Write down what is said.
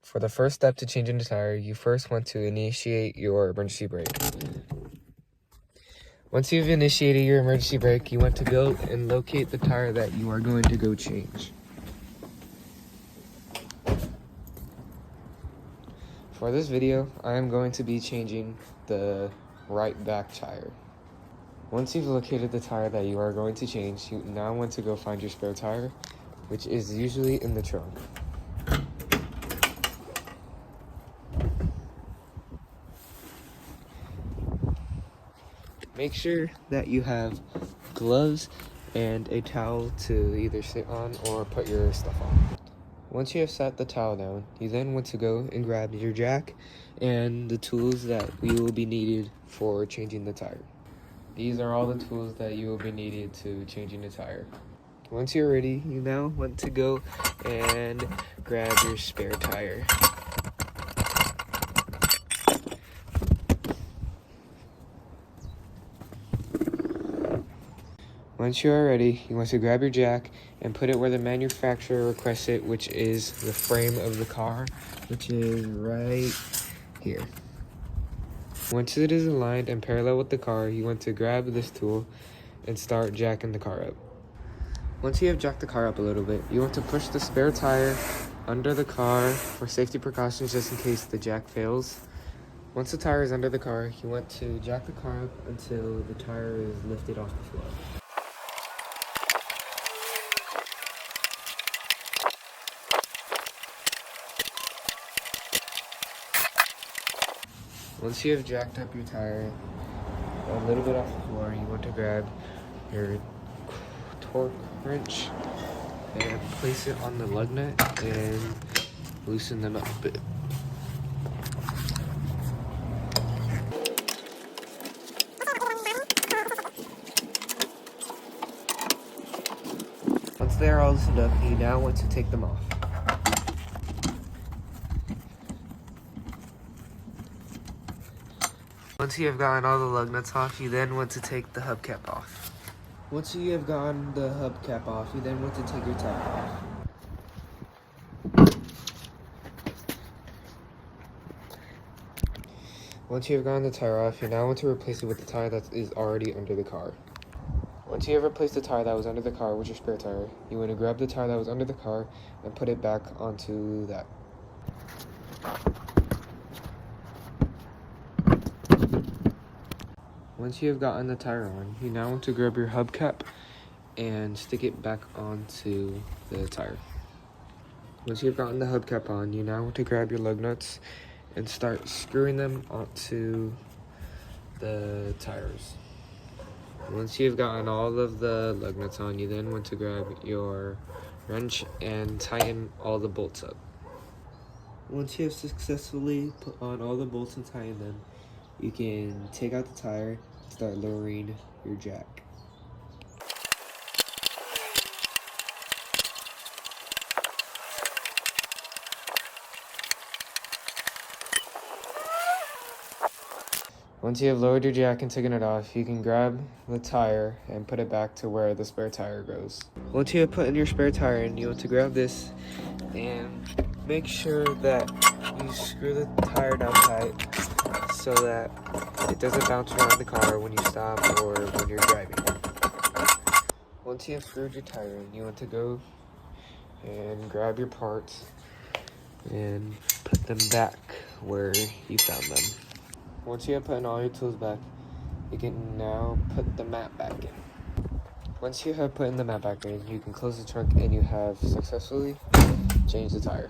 For the first step to changing the tire, you first want to initiate your emergency brake. Once you've initiated your emergency brake, you want to go and locate the tire that you are going to go change. For this video, I am going to be changing the right back tire. Once you've located the tire that you are going to change, you now want to go find your spare tire, which is usually in the trunk. Make sure that you have gloves and a towel to either sit on or put your stuff on. Once you have sat the towel down, you then want to go and grab your jack and the tools that will be needed for changing the tire. These are all the tools that you will be needed to changing the tire. Once you're ready, you now want to go and grab your spare tire. Once you are ready, you want to grab your jack and put it where the manufacturer requests it, which is the frame of the car, which is right here. Once it is aligned and parallel with the car, you want to grab this tool and start jacking the car up. Once you have jacked the car up a little bit, you want to push the spare tire under the car for safety precautions just in case the jack fails. Once the tire is under the car, you want to jack the car up until the tire is lifted off the floor. Once you have jacked up your tire a little bit off the floor, you want to grab your torque wrench and place it on the lug nut and loosen them up a bit. Once they are all loosened up, you now want to take them off. Once you have gotten all the lug nuts off, you then want to take the hubcap off. Once you have gotten the hubcap off, you then want to take your tire off. Once you have gotten the tire off, you now want to replace it with the tire that is already under the car. Once you have replaced the tire that was under the car with your spare tire, you want to grab the tire that was under the car and put it back onto that. Once you have gotten the tire on, you now want to grab your hubcap and stick it back onto the tire. Once you have gotten the hubcap on, you now want to grab your lug nuts and start screwing them onto the tires. Once you have gotten all of the lug nuts on, you then want to grab your wrench and tighten all the bolts up. Once you have successfully put on all the bolts and tightened them, you can take out the tire and start lowering your jack. Once you have lowered your jack and taken it off, you can grab the tire and put it back to where the spare tire goes. Once you have put in your spare tire in, you want to grab this and make sure that you screw the tire down tight so that it doesn't bounce around the car when you stop or when you're driving. Once you have screwed your tire in, you want to go and grab your parts and put them back where you found them. Once you have put in all your tools back, you can now put the mat back in. Once you have put in the mat back in, you can close the trunk and you have successfully changed the tire.